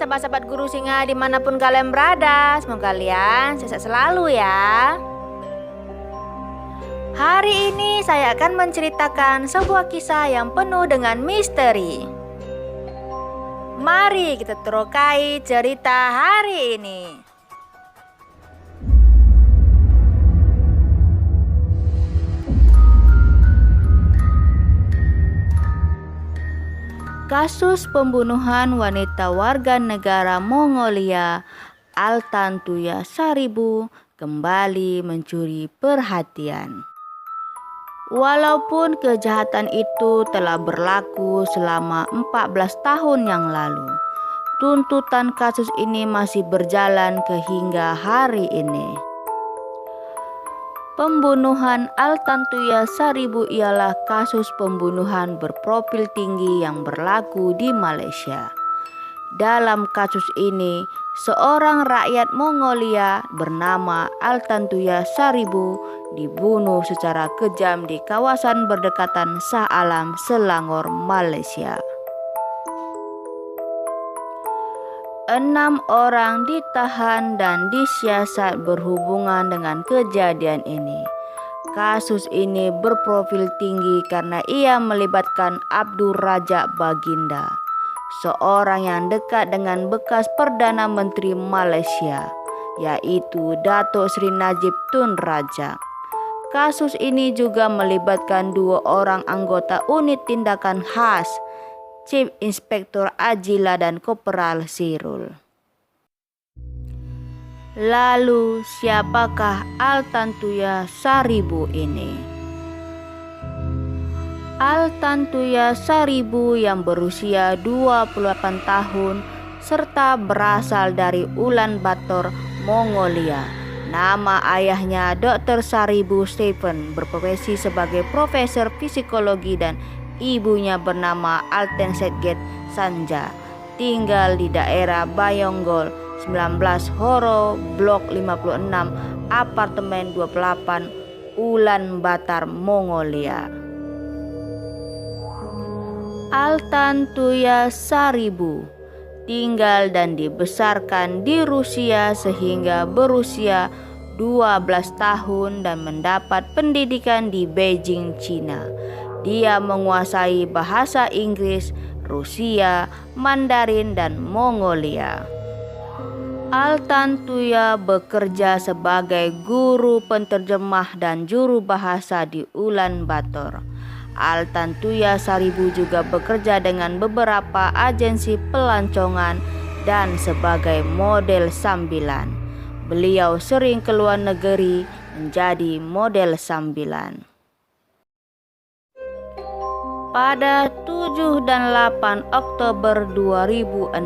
sahabat-sahabat Guru Singa dimanapun kalian berada. Semoga kalian sukses selalu ya. Hari ini saya akan menceritakan sebuah kisah yang penuh dengan misteri. Mari kita terokai cerita hari ini. Kasus pembunuhan wanita warga negara Mongolia Altantuya Saribu kembali mencuri perhatian. Walaupun kejahatan itu telah berlaku selama 14 tahun yang lalu, tuntutan kasus ini masih berjalan hingga hari ini. Pembunuhan Altantuya Saribu ialah kasus pembunuhan berprofil tinggi yang berlaku di Malaysia. Dalam kasus ini, seorang rakyat Mongolia bernama Altantuya Saribu dibunuh secara kejam di kawasan berdekatan Shah Alam, Selangor, Malaysia. 6 orang ditahan dan disiasat berhubungan dengan kejadian ini. Kasus ini berprofil tinggi karena ia melibatkan Abdul Razak Baginda, seorang yang dekat dengan bekas Perdana Menteri Malaysia, yaitu Datuk Seri Najib Tun Razak. Kasus ini juga melibatkan 2 orang anggota unit tindakan khas, Chief Inspektur Ajila dan Kopral Sirul. Lalu siapakah Altantuya Saribu ini? Altantuya Saribu yang berusia 28 tahun serta berasal dari Ulaanbaatar, Mongolia. Nama ayahnya Dr. Saribu Stephen, berprofesi sebagai profesor psikologi, dan ibunya bernama Altensetget Sanja, tinggal di daerah Bayonggol 19 Horo, Blok 56, Apartemen 28, Ulaanbaatar, Mongolia. Altantuya Saribu tinggal dan dibesarkan di Rusia sehingga berusia 12 tahun dan mendapat pendidikan di Beijing, Cina. Dia menguasai bahasa Inggris, Rusia, Mandarin, dan Mongolia. Altantuya bekerja sebagai guru penterjemah dan juru bahasa di Ulaanbaatar. Altantuya Saribu juga bekerja dengan beberapa agensi pelancongan dan sebagai model sambilan. Beliau sering keluar negeri menjadi model sambilan. Pada 7 dan 8 Oktober 2006,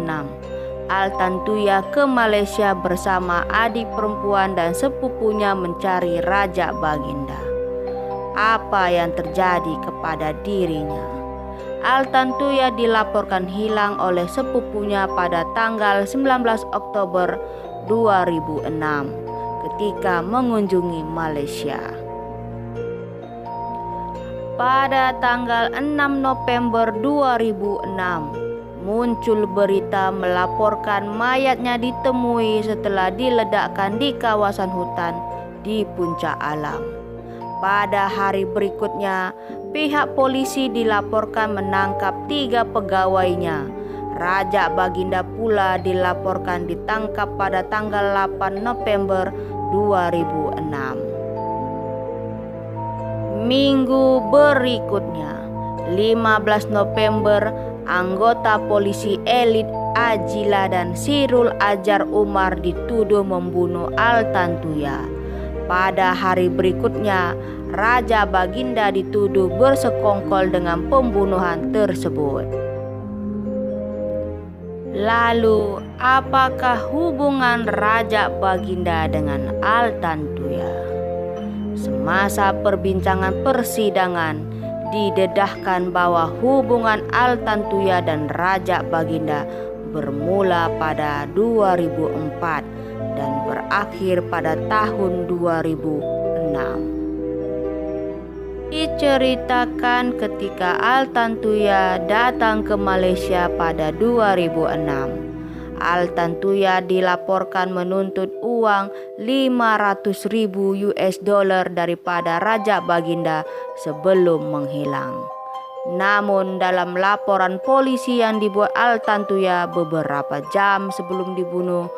Altantuya ke Malaysia bersama adik perempuan dan sepupunya mencari Razak Baginda. Apa yang terjadi kepada dirinya? Altantuya dilaporkan hilang oleh sepupunya pada tanggal 19 Oktober 2006 ketika mengunjungi Malaysia. Pada tanggal 6 November 2006, muncul berita melaporkan mayatnya ditemui setelah diledakkan di kawasan hutan di Puncak Alam. Pada hari berikutnya, pihak polisi dilaporkan menangkap 3 pegawainya. Razak Baginda pula dilaporkan ditangkap pada tanggal 8 November 2006. Minggu berikutnya, 15 November, anggota polisi elit Ajila dan Sirul Ajar Umar dituduh membunuh Altantuya. Pada hari berikutnya, Razak Baginda dituduh bersekongkol dengan pembunuhan tersebut. Lalu, apakah hubungan Razak Baginda dengan Altantuya? Semasa perbincangan persidangan, didedahkan bahwa hubungan Altantuya dan Razak Baginda bermula pada 2004 dan berakhir pada tahun 2006. Diceritakan ketika Altantuya datang ke Malaysia pada 2006, Altantuya dilaporkan menuntut uang 500.000 US dollar daripada Raja Baginda sebelum menghilang. Namun dalam laporan polisi yang dibuat Altantuya beberapa jam sebelum dibunuh,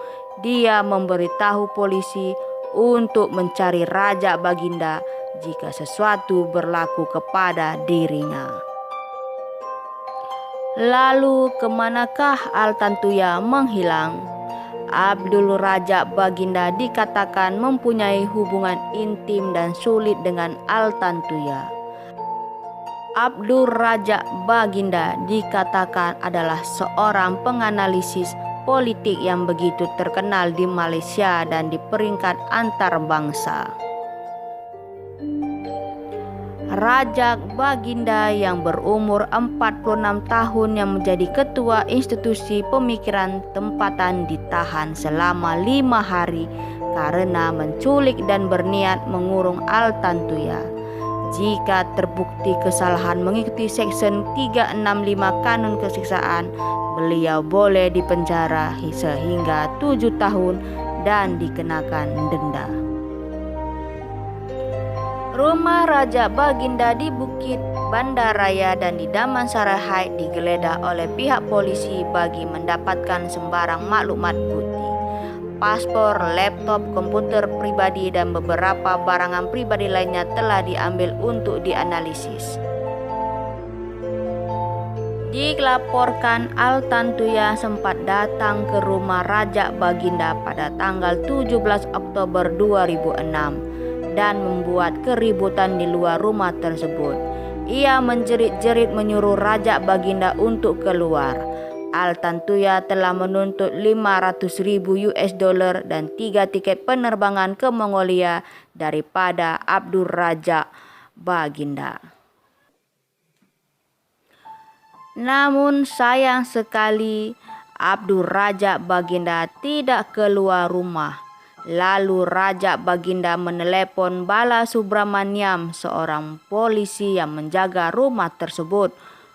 dia memberitahu polisi untuk mencari Raja Baginda jika sesuatu berlaku kepada dirinya. Lalu kemanakah Altantuya menghilang? Abdul Raja Baginda dikatakan mempunyai hubungan intim dan sulit dengan Altantuya. Abdul Raja Baginda dikatakan adalah seorang penganalisis politik yang begitu terkenal di Malaysia dan di peringkat antar bangsa. Raja Baginda yang berumur 46 tahun yang menjadi ketua institusi pemikiran tempatan ditahan selama 5 hari karena menculik dan berniat mengurung Altantuya. Jika terbukti kesalahan mengikuti Seksyen 365 Kanun Kesiksaan, beliau boleh dipenjara sehingga 7 tahun dan dikenakan denda. Rumah Raja Baginda di Bukit Bandaraya dan di Damansara Heights digeledah oleh pihak polisi bagi mendapatkan sembarang maklumat bukti. Paspor, laptop, komputer pribadi dan beberapa barangan pribadi lainnya telah diambil untuk dianalisis. Dilaporkan Altantuya sempat datang ke rumah Raja Baginda pada tanggal 17 Oktober 2006 dan membuat keributan di luar rumah tersebut. Ia menjerit-jerit menyuruh Raja Baginda untuk keluar. Altantuya telah menuntut 500.000 US dollar dan 3 tiket penerbangan ke Mongolia daripada Abdul Raja Baginda. Namun sayang sekali Abdul Raja Baginda tidak keluar rumah. Lalu Raja Baginda menelepon Bala Subramaniam, seorang polisi yang menjaga rumah tersebut,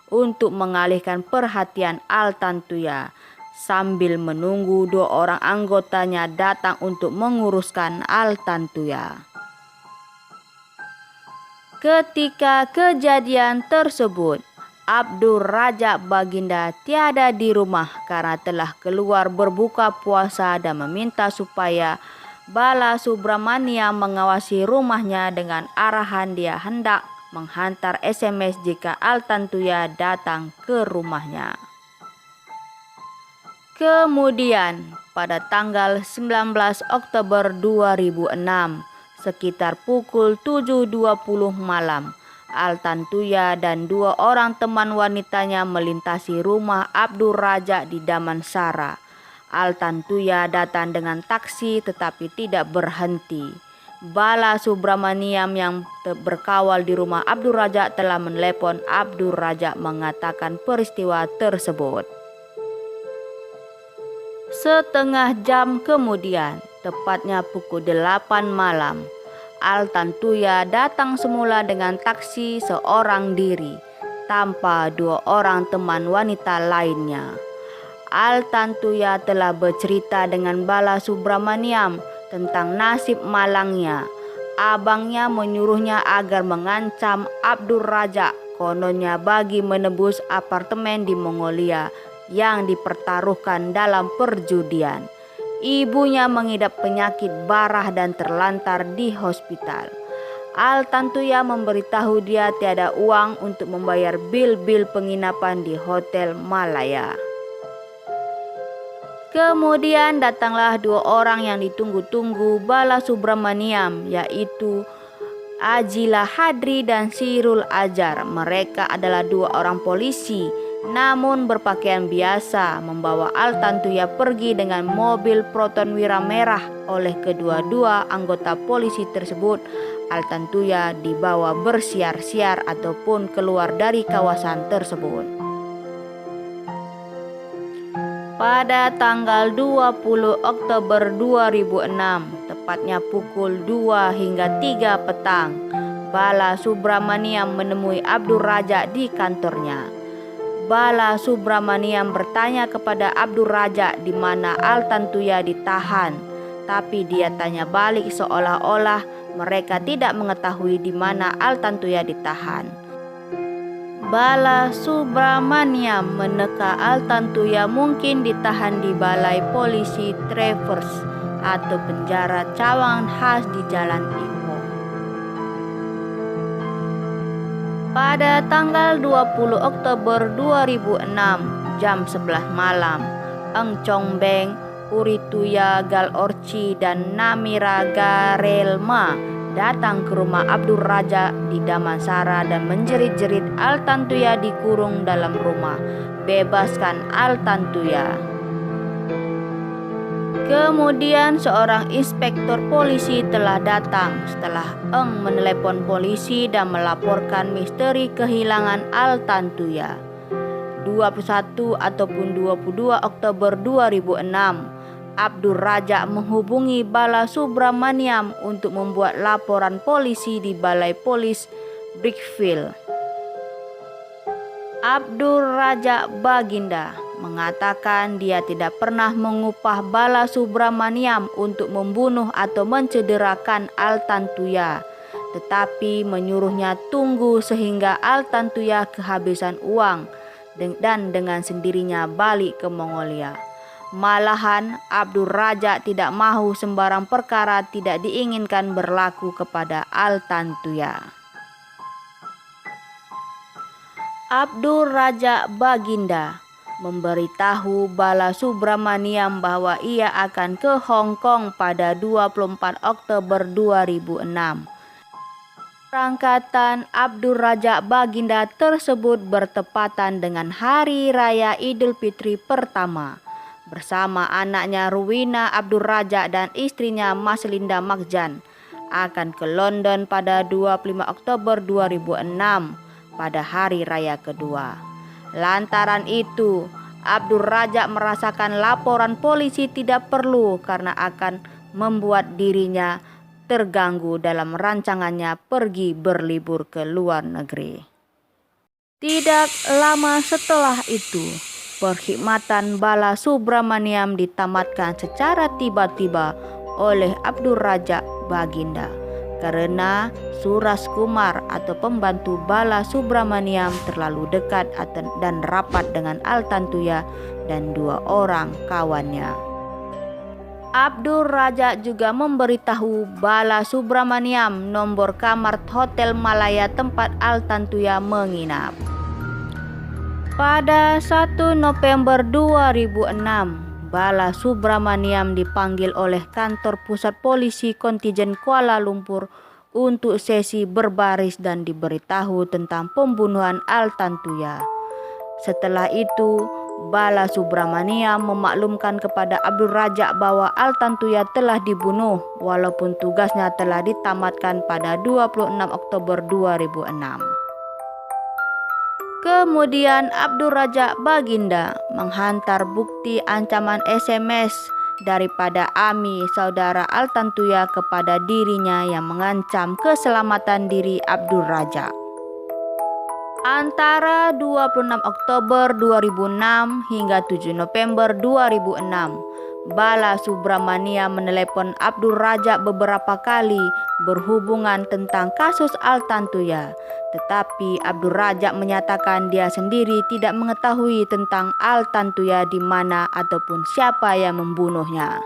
untuk mengalihkan perhatian Altantuya sambil menunggu 2 orang anggotanya datang untuk menguruskan Altantuya. Ketika kejadian tersebut, Abdul Raja Baginda tiada di rumah karena telah keluar berbuka puasa dan meminta supaya Bala Subramaniam mengawasi rumahnya dengan arahan dia hendak menghantar SMS jika Altantuya datang ke rumahnya. Kemudian pada tanggal 19 Oktober 2006 sekitar pukul 7.20 malam, Altantuya dan 2 orang teman wanitanya melintasi rumah Abdul Raja di Damansara. Altantuya datang dengan taksi tetapi tidak berhenti. Bala Subramaniam yang berkawal di rumah Abdul Raja telah menelepon Abdul Raja mengatakan peristiwa tersebut. Setengah jam kemudian, tepatnya pukul 8 malam, Altantuya datang semula dengan taksi seorang diri tanpa 2 orang teman wanita lainnya. Altantuya telah bercerita dengan Bala Subramaniam tentang nasib malangnya. Abangnya menyuruhnya agar mengancam Abdul Raja, kononnya bagi menebus apartemen di Mongolia yang dipertaruhkan dalam perjudian. Ibunya mengidap penyakit barah dan terlantar di hospital. Altantuya memberitahu dia tiada uang untuk membayar bil-bil penginapan di Hotel Malaya. Kemudian datanglah 2 orang yang ditunggu-tunggu Bala Subramaniam, yaitu Ajila Hadri dan Sirul Ajar. Mereka adalah 2 orang polisi, namun berpakaian biasa, membawa Altantuya pergi dengan mobil Proton Wira merah. Oleh kedua-dua anggota polisi tersebut, Altantuya dibawa bersiar-siar ataupun keluar dari kawasan tersebut. Pada tanggal 20 Oktober 2006, tepatnya pukul 2 hingga 3 petang, Bala Subramaniam menemui Abdul Raja di kantornya. Bala Subramaniam bertanya kepada Abdul Razak di mana Altantuya ditahan, tapi dia tanya balik seolah-olah mereka tidak mengetahui di mana Altantuya ditahan. Bala Subramaniam meneka Altantuya mungkin ditahan di balai polisi Travers atau penjara cawangan khas di Jalan Ipoh. Pada tanggal 20 Oktober 2006 jam 11 malam, Eng Chong Beng, Urituya Galorci dan Namira Garelma datang ke rumah Abdul Razak di Damansara dan menjerit-jerit Altantuya dikurung dalam rumah. Bebaskan Altantuya. Kemudian seorang inspektur polisi telah datang setelah Eng menelepon polisi dan melaporkan misteri kehilangan Altantuya. 21 ataupun 22 Oktober 2006, Abdul Razak menghubungi Bala Subramaniam untuk membuat laporan polisi di Balai Polis Brickfield. Abdul Razak Baginda mengatakan dia tidak pernah mengupah Bala Subramaniam untuk membunuh atau mencederakan Altantuya, tetapi menyuruhnya tunggu sehingga Altantuya kehabisan uang dan dengan sendirinya balik ke Mongolia. Malahan Abdul Razak tidak mahu sembarang perkara tidak diinginkan berlaku kepada Altantuya. Abdul Razak Baginda memberitahu Bala Subramaniam bahwa ia akan ke Hong Kong pada 24 Oktober 2006. Berangkatan Abdul Razak Baginda tersebut bertepatan dengan Hari Raya Idul Fitri pertama. Bersama anaknya Ruwina Abdul Razak dan istrinya Maslinda Makjan akan ke London pada 25 Oktober 2006 pada hari raya kedua. Lantaran itu, Abdul Razak merasakan laporan polisi tidak perlu karena akan membuat dirinya terganggu dalam rancangannya pergi berlibur ke luar negeri. Tidak lama setelah itu, perkhidmatan Bala Subramaniam ditamatkan secara tiba-tiba oleh Abdul Razak Baginda karena Suras Kumar atau pembantu Bala Subramaniam terlalu dekat dan rapat dengan Altantuya dan dua orang kawannya. Abdul Razak juga memberitahu Bala Subramaniam nomor kamar Hotel Malaya tempat Altantuya menginap. Pada 1 November 2006, Bala Subramaniam dipanggil oleh kantor pusat polisi kontijen Kuala Lumpur untuk sesi berbaris dan diberitahu tentang pembunuhan Altantuya. Setelah itu, Bala Subramaniam memaklumkan kepada Abdul Razak bahwa Altantuya telah dibunuh walaupun tugasnya telah ditamatkan pada 26 Oktober 2006. Kemudian Abdul Razak Baginda menghantar bukti ancaman SMS daripada Ami, saudara Altantuya, kepada dirinya yang mengancam keselamatan diri Abdul Razak. Antara 26 Oktober 2006 hingga 7 November 2006, Bala Subramaniam menelepon Abdul Razak beberapa kali berhubungan tentang kasus Altantuya. Tetapi Abdul Razak menyatakan dia sendiri tidak mengetahui tentang Altantuya di mana ataupun siapa yang membunuhnya.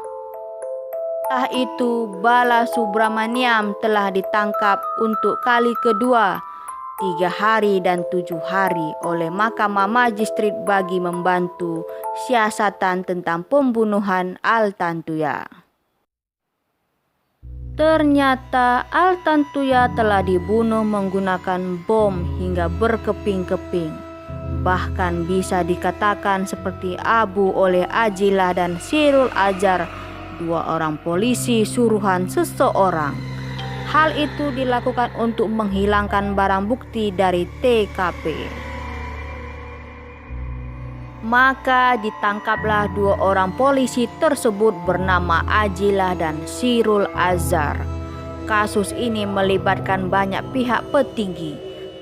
Setelah itu, Bala Subramaniam telah ditangkap untuk kali kedua 3 hari dan 7 hari oleh Mahkamah Magistrat bagi membantu siasatan tentang pembunuhan Altantuya. Ternyata Altantuya telah dibunuh menggunakan bom hingga berkeping-keping. Bahkan bisa dikatakan seperti Abu oleh Ajilah dan Sirul Azhar, 2 orang polisi suruhan seseorang. Hal itu dilakukan untuk menghilangkan barang bukti dari TKP. Maka ditangkaplah 2 orang polisi tersebut bernama Ajilah dan Sirul Azhar. Kasus ini melibatkan banyak pihak petinggi,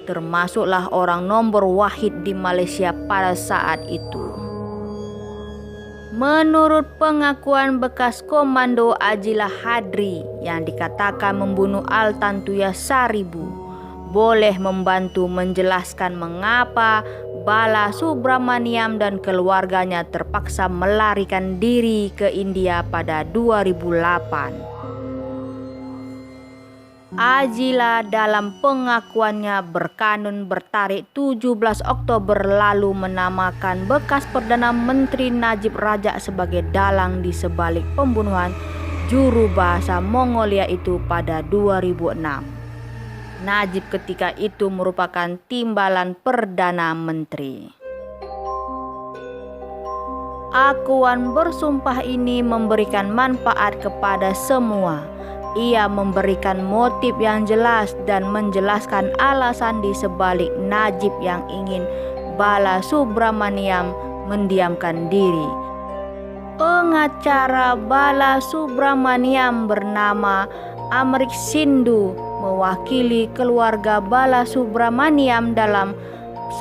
termasuklah orang nomor wahid di Malaysia pada saat itu. Menurut pengakuan bekas komando Ajilah Hadri yang dikatakan membunuh Altantuya Saribu, boleh membantu menjelaskan mengapa Bala Subramaniam dan keluarganya terpaksa melarikan diri ke India pada 2008. Ajila dalam pengakuannya berkanun bertarik 17 Oktober lalu menamakan bekas Perdana Menteri Najib Razak sebagai dalang di sebalik pembunuhan juru bahasa Mongolia itu pada 2006. Najib ketika itu merupakan timbalan Perdana Menteri. Akuan bersumpah ini memberikan manfaat kepada semua. Ia memberikan motif yang jelas dan menjelaskan alasan di sebalik Najib yang ingin Bala Subramaniam mendiamkan diri. Pengacara Bala Subramaniam bernama Amrik Sindhu mewakili keluarga Bala Subramaniam dalam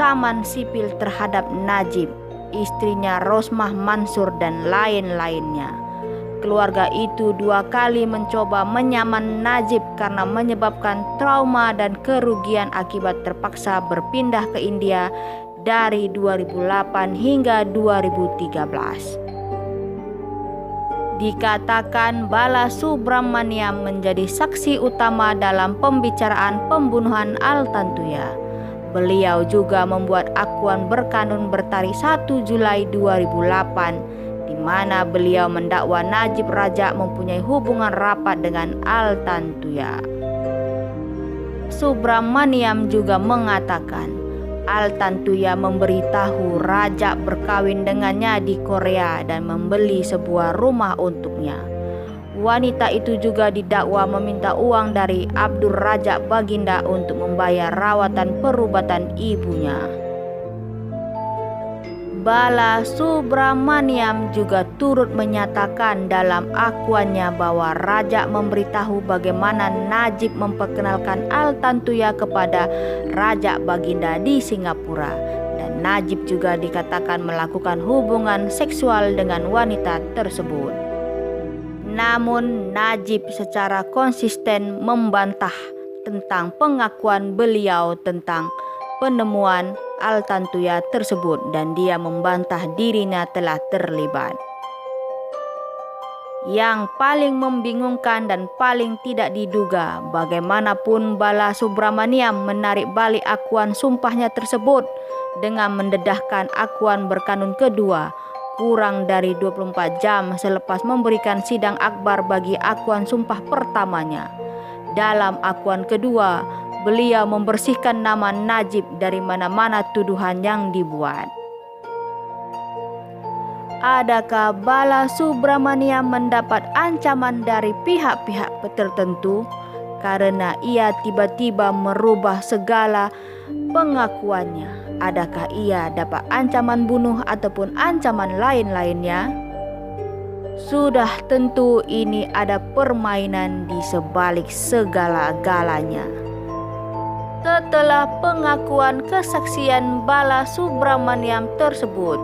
saman sipil terhadap Najib, istrinya Rosmah Mansur dan lain-lainnya. Keluarga itu 2 kali mencoba menyaman Najib karena menyebabkan trauma dan kerugian akibat terpaksa berpindah ke India dari 2008 hingga 2013. Dikatakan Bala Subramaniam menjadi saksi utama dalam pembicaraan pembunuhan Altantuya. Beliau juga membuat akuan berkanun bertarikh 1 Julai 2008 di mana beliau mendakwa Najib Razak mempunyai hubungan rapat dengan Altantuya. Subramaniam juga mengatakan Altantuya memberitahu Razak berkawin dengannya di Korea dan membeli sebuah rumah untuknya. Wanita itu juga didakwa meminta uang dari Abdul Razak Baginda untuk membayar rawatan perubatan ibunya. Bala Subramaniam juga turut menyatakan dalam akuannya bahwa Razak memberitahu bagaimana Najib memperkenalkan Altantuya kepada Razak Baginda di Singapura, dan Najib juga dikatakan melakukan hubungan seksual dengan wanita tersebut. Namun Najib secara konsisten membantah tentang pengakuan beliau tentang penemuan Altantuya tersebut dan dia membantah dirinya telah terlibat. Yang paling membingungkan dan paling tidak diduga, bagaimanapun Bala Subramaniam menarik balik akuan sumpahnya tersebut dengan mendedahkan akuan berkanun kedua kurang dari 24 jam selepas memberikan sidang akbar bagi akuan sumpah pertamanya. Dalam akuan kedua, beliau membersihkan nama Najib dari mana-mana tuduhan yang dibuat. Adakah Bala Subramaniam mendapat ancaman dari pihak-pihak tertentu karena ia tiba-tiba merubah segala pengakuannya? Adakah ia dapat ancaman bunuh ataupun ancaman lain-lainnya? Sudah tentu ini ada permainan di sebalik segala-galanya. Setelah pengakuan kesaksian Bala Subramaniam tersebut,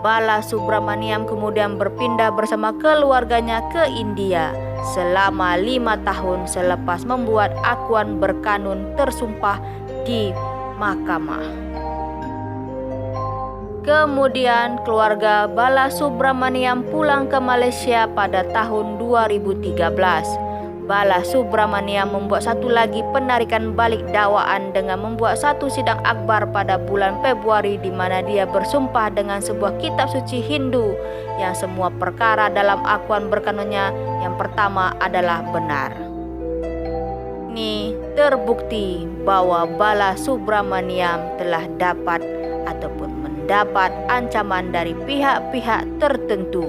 Bala Subramaniam kemudian berpindah bersama keluarganya ke India selama 5 tahun selepas membuat akuan berkanun tersumpah di mahkamah. Kemudian keluarga Bala Subramaniam pulang ke Malaysia pada tahun 2013. Bala Subramaniam membuat satu lagi penarikan balik dakwaan dengan membuat satu sidang akbar pada bulan Februari di mana dia bersumpah dengan sebuah kitab suci Hindu yang semua perkara dalam akuan berkanunnya yang pertama adalah benar. Ini terbukti bahwa Bala Subramaniam telah dapat ataupun mendapat ancaman dari pihak-pihak tertentu.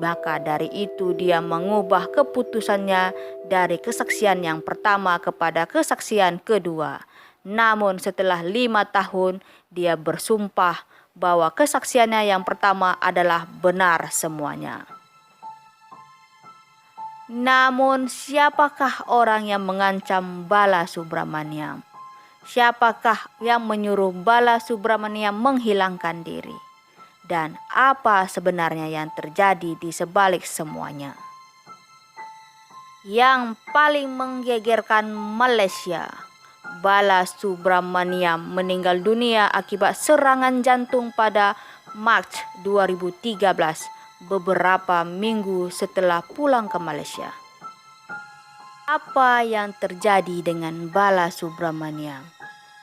Maka dari itu dia mengubah keputusannya dari kesaksian yang pertama kepada kesaksian kedua. Namun setelah 5 tahun dia bersumpah bahwa kesaksiannya yang pertama adalah benar semuanya. Namun siapakah orang yang mengancam Bala Subramaniam? Siapakah yang menyuruh Bala Subramaniam menghilangkan diri? Dan apa sebenarnya yang terjadi di sebalik semuanya? Yang paling menggegerkan Malaysia, Bala Subramaniam meninggal dunia akibat serangan jantung pada Mac 2013, beberapa minggu setelah pulang ke Malaysia. Apa yang terjadi dengan Bala Subramaniam?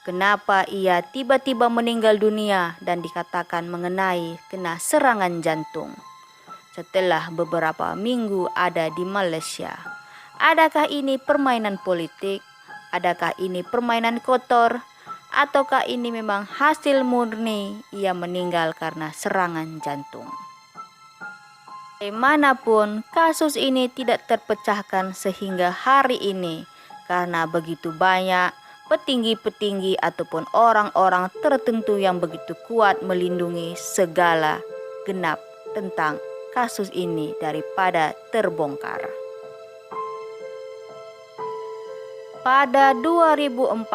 Kenapa ia tiba-tiba meninggal dunia dan dikatakan mengenai kena serangan jantung setelah beberapa minggu ada di Malaysia? Adakah ini permainan politik? Adakah ini permainan kotor? Ataukah ini memang hasil murni ia meninggal karena serangan jantung? Bagaimanapun, kasus ini tidak terpecahkan sehingga hari ini karena begitu banyak petinggi-petinggi ataupun orang-orang tertentu yang begitu kuat melindungi segala genap tentang kasus ini daripada terbongkar. Pada 2014,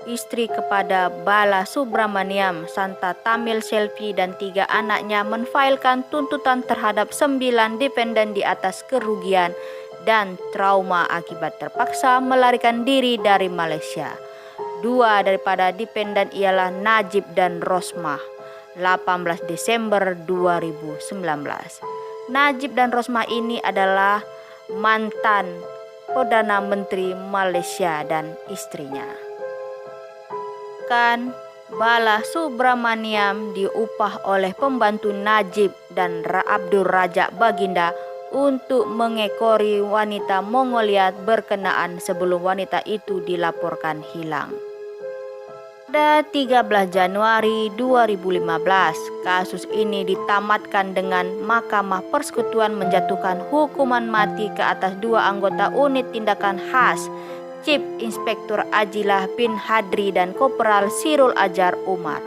istri kepada Bala Subramaniam, Santa Tamil Selvi dan 3 anaknya menfailkan tuntutan terhadap 9 dependen di atas kerugian dan trauma akibat terpaksa melarikan diri dari Malaysia. 2 daripada dependen ialah Najib dan Rosmah, 18 Desember 2019. Najib dan Rosmah ini adalah mantan Perdana Menteri Malaysia dan istrinya. Bala Subramaniam diupah oleh pembantu Najib dan Abdul Razak Baginda untuk mengekori wanita Mongolia berkenaan sebelum wanita itu dilaporkan hilang. Pada 13 Januari 2015, kasus ini ditamatkan dengan Mahkamah Persekutuan menjatuhkan hukuman mati ke atas 2 anggota unit tindakan khas, Chief Inspektur Ajilah bin Hadri dan Kopral Sirul Ajar Umar,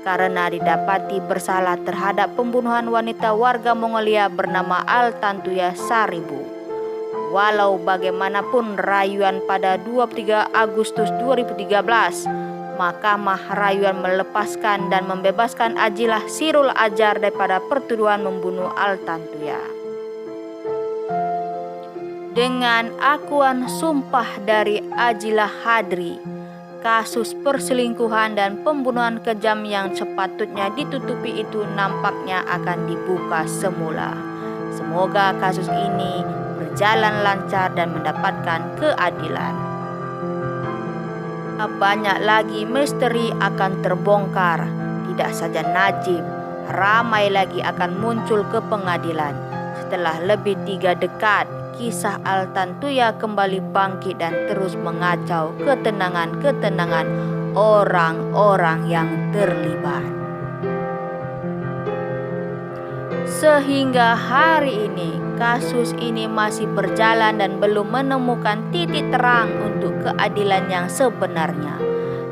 karena didapati bersalah terhadap pembunuhan wanita warga Mongolia bernama Altantuya Saribu. Walau bagaimanapun rayuan pada 23 Agustus 2013, Mahkamah rayuan melepaskan dan membebaskan Ajilah Sirul Ajar daripada pertuduhan membunuh Altantuya. Dengan akuan sumpah dari Ajilah Hadri, kasus perselingkuhan dan pembunuhan kejam yang sepatutnya ditutupi itu nampaknya akan dibuka semula. Semoga kasus ini berjalan lancar dan mendapatkan keadilan. Banyak lagi misteri akan terbongkar. Tidak saja Najib, ramai lagi akan muncul ke pengadilan. Setelah lebih 3 dekad, kisah Altantuya kembali bangkit dan terus mengacau ketenangan orang-orang yang terlibat. Sehingga hari ini, kasus ini masih berjalan dan belum menemukan titik terang untuk keadilan yang sebenarnya.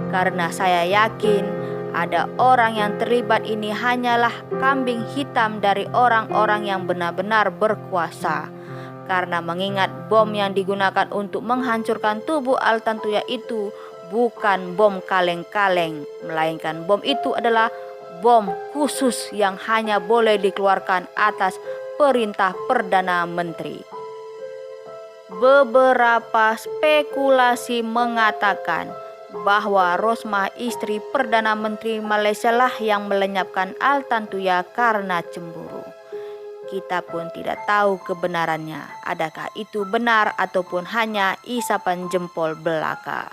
Karena saya yakin ada orang yang terlibat ini hanyalah kambing hitam dari orang-orang yang benar-benar berkuasa. Karena mengingat bom yang digunakan untuk menghancurkan tubuh Altantuya itu bukan bom kaleng-kaleng, melainkan bom itu adalah bom khusus yang hanya boleh dikeluarkan atas perintah Perdana Menteri. Beberapa spekulasi mengatakan bahwa Rosmah, istri Perdana Menteri Malaysia lah yang melenyapkan Altantuya karena cemburu. Kita pun tidak tahu kebenarannya, adakah itu benar ataupun hanya isapan jempol belaka.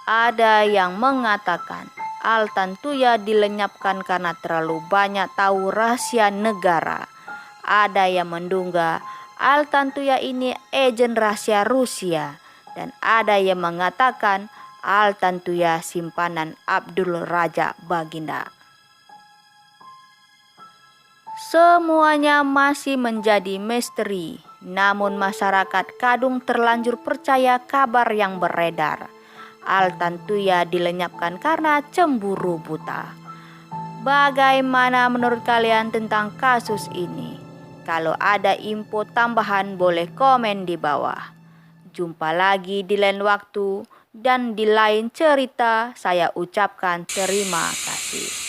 Ada yang mengatakan Altantuya dilenyapkan karena terlalu banyak tahu rahasia negara. Ada yang menduga Altantuya ini agen rahasia Rusia. Dan ada yang mengatakan Altantuya simpanan Abdul Razak Baginda. Semuanya masih menjadi misteri, namun masyarakat kadung terlanjur percaya kabar yang beredar. Altantuya dilenyapkan karena cemburu buta. Bagaimana menurut kalian tentang kasus ini? Kalau ada info tambahan boleh komen di bawah. Jumpa lagi di lain waktu dan di lain cerita. Saya ucapkan terima kasih.